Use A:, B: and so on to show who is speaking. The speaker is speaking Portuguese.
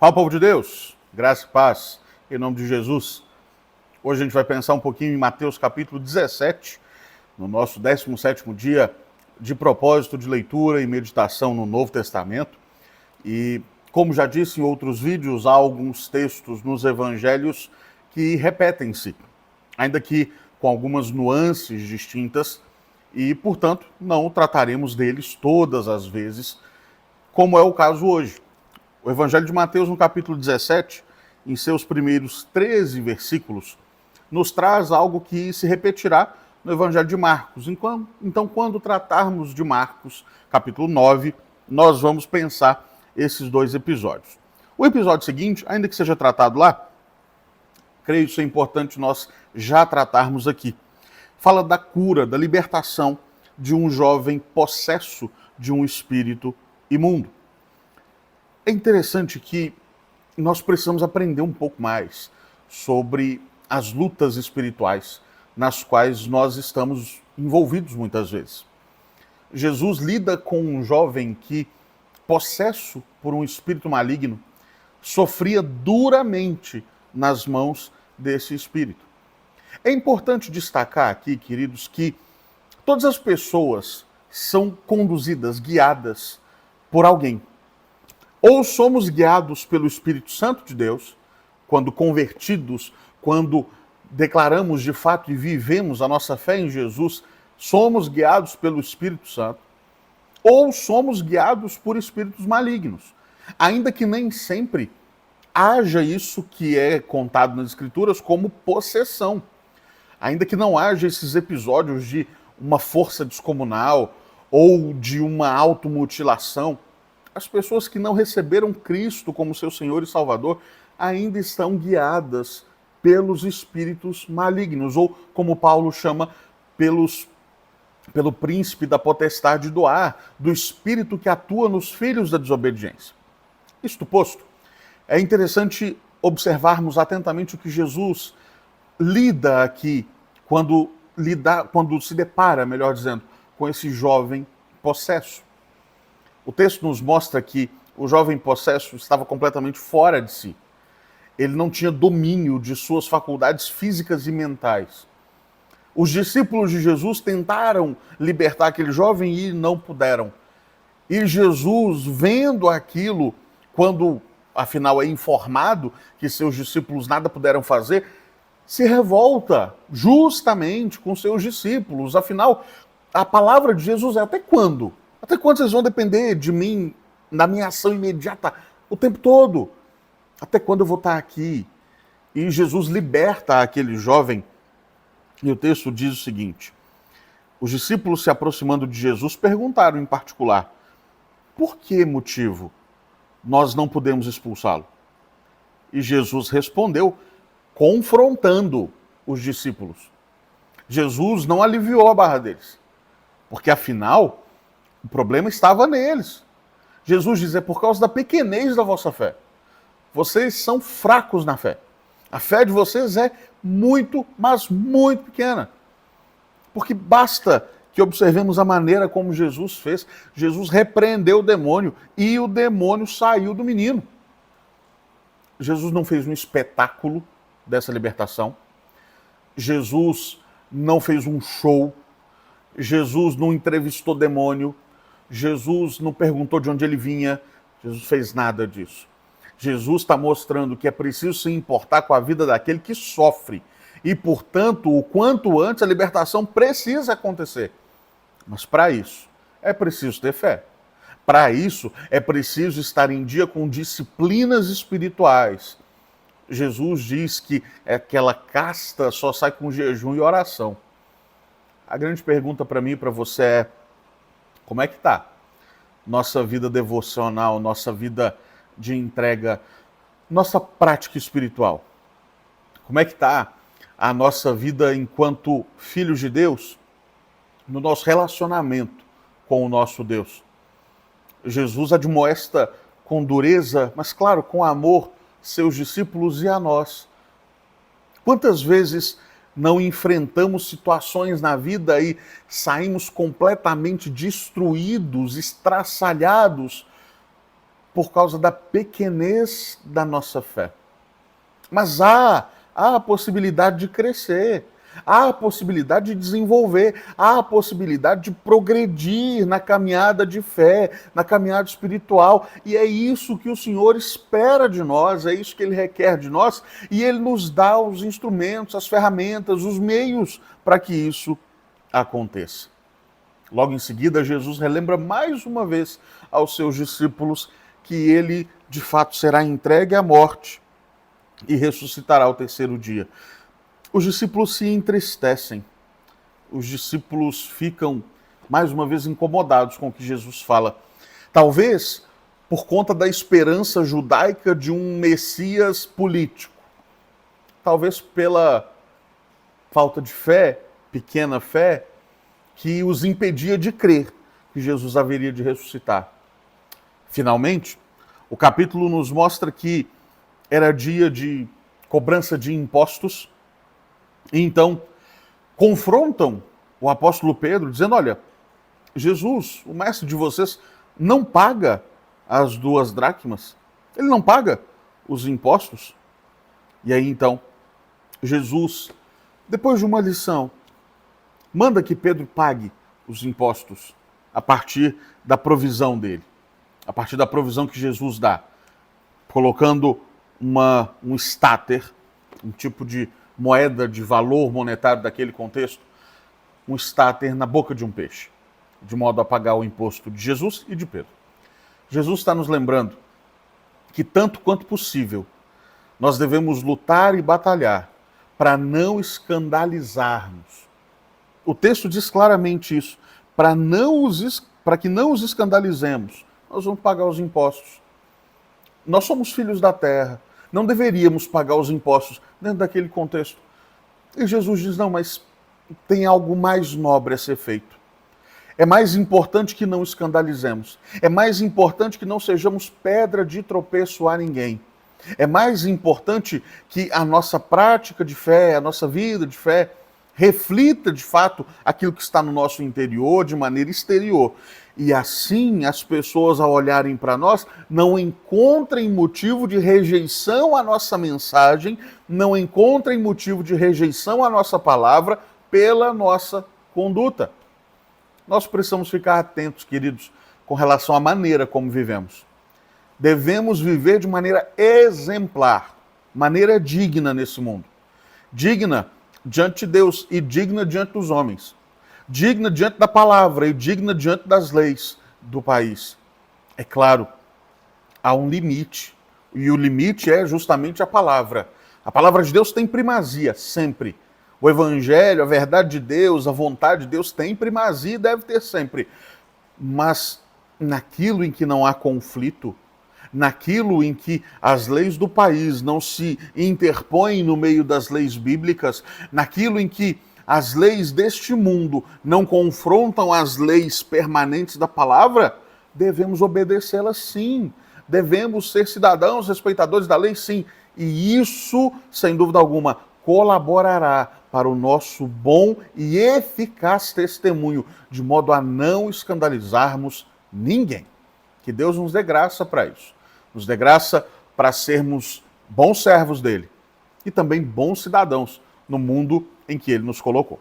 A: Fala, povo de Deus, graça e paz, em nome de Jesus. Hoje a gente vai pensar um pouquinho em Mateus capítulo 17, no nosso 17º dia de propósito de leitura e meditação no Novo Testamento. E, como já disse em outros vídeos, há alguns textos nos evangelhos que repetem-se, ainda que com algumas nuances distintas, e, portanto, não trataremos deles todas as vezes, como é o caso hoje. O Evangelho de Mateus, no capítulo 17, em seus primeiros 13 versículos, nos traz algo que se repetirá no Evangelho de Marcos. Então, quando tratarmos de Marcos, capítulo 9, nós vamos pensar esses dois episódios. O episódio seguinte, ainda que seja tratado lá, creio que isso é importante nós já tratarmos aqui. Fala da cura, da libertação de um jovem possesso de um espírito imundo. É interessante que nós precisamos aprender um pouco mais sobre as lutas espirituais nas quais nós estamos envolvidos muitas vezes. Jesus lida com um jovem que, possesso por um espírito maligno, sofria duramente nas mãos desse espírito. É importante destacar aqui, queridos, que todas as pessoas são conduzidas, guiadas por alguém. Ou somos guiados pelo Espírito Santo de Deus, quando convertidos, quando declaramos de fato e vivemos a nossa fé em Jesus, somos guiados pelo Espírito Santo, ou somos guiados por espíritos malignos. Ainda que nem sempre haja isso que é contado nas Escrituras como possessão. Ainda que não haja esses episódios de uma força descomunal ou de uma automutilação, as pessoas que não receberam Cristo como seu Senhor e Salvador ainda estão guiadas pelos espíritos malignos, ou como Paulo chama, pelo príncipe da potestade do ar, do espírito que atua nos filhos da desobediência. Isto posto, é interessante observarmos atentamente o que Jesus lida aqui quando se depara, melhor dizendo, com esse jovem possesso. O texto nos mostra que o jovem possesso estava completamente fora de si. Ele não tinha domínio de suas faculdades físicas e mentais. Os discípulos de Jesus tentaram libertar aquele jovem e não puderam. E Jesus, vendo aquilo, quando afinal é informado que seus discípulos nada puderam fazer, se revolta justamente com seus discípulos. Afinal, a palavra de Jesus é: até quando? Até quando vocês vão depender de mim, da minha ação imediata, o tempo todo? Até quando eu vou estar aqui? E Jesus liberta aquele jovem, e o texto diz o seguinte: os discípulos, se aproximando de Jesus, perguntaram em particular: por que motivo nós não podemos expulsá-lo? E Jesus respondeu, confrontando os discípulos. Jesus não aliviou a barra deles, porque afinal o problema estava neles. Jesus diz: é por causa da pequenez da vossa fé. Vocês são fracos na fé. A fé de vocês é muito, mas muito pequena. Porque basta que observemos a maneira como Jesus fez. Jesus repreendeu o demônio e o demônio saiu do menino. Jesus não fez um espetáculo dessa libertação. Jesus não fez um show. Jesus não entrevistou demônio. Jesus não perguntou de onde ele vinha. Jesus fez nada disso. Jesus está mostrando que é preciso se importar com a vida daquele que sofre. E, portanto, o quanto antes a libertação precisa acontecer. Mas para isso é preciso ter fé. Para isso é preciso estar em dia com disciplinas espirituais. Jesus diz que aquela casta só sai com jejum e oração. A grande pergunta para mim e para você é: como é que está nossa vida devocional, nossa vida de entrega, nossa prática espiritual? Como é que está a nossa vida enquanto filhos de Deus, no nosso relacionamento com o nosso Deus? Jesus admoesta com dureza, mas claro, com amor, seus discípulos e a nós. Quantas vezes não enfrentamos situações na vida e saímos completamente destruídos, estraçalhados, por causa da pequenez da nossa fé. Mas há a possibilidade de crescer, há a possibilidade de desenvolver, há a possibilidade de progredir na caminhada de fé, na caminhada espiritual. E é isso que o Senhor espera de nós, é isso que Ele requer de nós, e Ele nos dá os instrumentos, as ferramentas, os meios para que isso aconteça. Logo em seguida, Jesus relembra mais uma vez aos seus discípulos que ele, de fato, será entregue à morte e ressuscitará ao terceiro dia. Os discípulos se entristecem, os discípulos ficam, mais uma vez, incomodados com o que Jesus fala. Talvez por conta da esperança judaica de um Messias político. Talvez pela falta de fé, pequena fé, que os impedia de crer que Jesus haveria de ressuscitar. Finalmente, o capítulo nos mostra que era dia de cobrança de impostos, e então confrontam o apóstolo Pedro, dizendo: olha, Jesus, o mestre de vocês, não paga as 2 dracmas, ele não paga os impostos. E aí então, Jesus, depois de uma lição, manda que Pedro pague os impostos a partir da provisão dele, a partir da provisão que Jesus dá, colocando um estáter, um tipo de moeda de valor monetário daquele contexto, um estáter na boca de um peixe, de modo a pagar o imposto de Jesus e de Pedro. Jesus está nos lembrando que, tanto quanto possível, nós devemos lutar e batalhar para não escandalizarmos. O texto diz claramente isso. Para que não os escandalizemos, nós vamos pagar os impostos. Nós somos filhos da terra, não deveríamos pagar os impostos dentro daquele contexto. E Jesus diz: não, mas tem algo mais nobre a ser feito. É mais importante que não escandalizemos. É mais importante que não sejamos pedra de tropeço a ninguém. É mais importante que a nossa prática de fé, a nossa vida de fé, reflita de fato aquilo que está no nosso interior de maneira exterior. E assim as pessoas, ao olharem para nós, não encontrem motivo de rejeição à nossa mensagem, não encontrem motivo de rejeição à nossa palavra pela nossa conduta. Nós precisamos ficar atentos, queridos, com relação à maneira como vivemos. Devemos viver de maneira exemplar, maneira digna nesse mundo. Digna diante de Deus e digna diante dos homens. Digna diante da palavra e digna diante das leis do país. É claro, há um limite. E o limite é justamente a palavra. A palavra de Deus tem primazia, sempre. O evangelho, a verdade de Deus, a vontade de Deus tem primazia e deve ter sempre. Mas naquilo em que não há conflito, naquilo em que as leis do país não se interpõem no meio das leis bíblicas, naquilo em que as leis deste mundo não confrontam as leis permanentes da palavra, devemos obedecê-las sim. Devemos ser cidadãos respeitadores da lei sim. E isso, sem dúvida alguma, colaborará para o nosso bom e eficaz testemunho, de modo a não escandalizarmos ninguém. Que Deus nos dê graça para isso. Nos dê graça para sermos bons servos dele e também bons cidadãos no mundo em que ele nos colocou.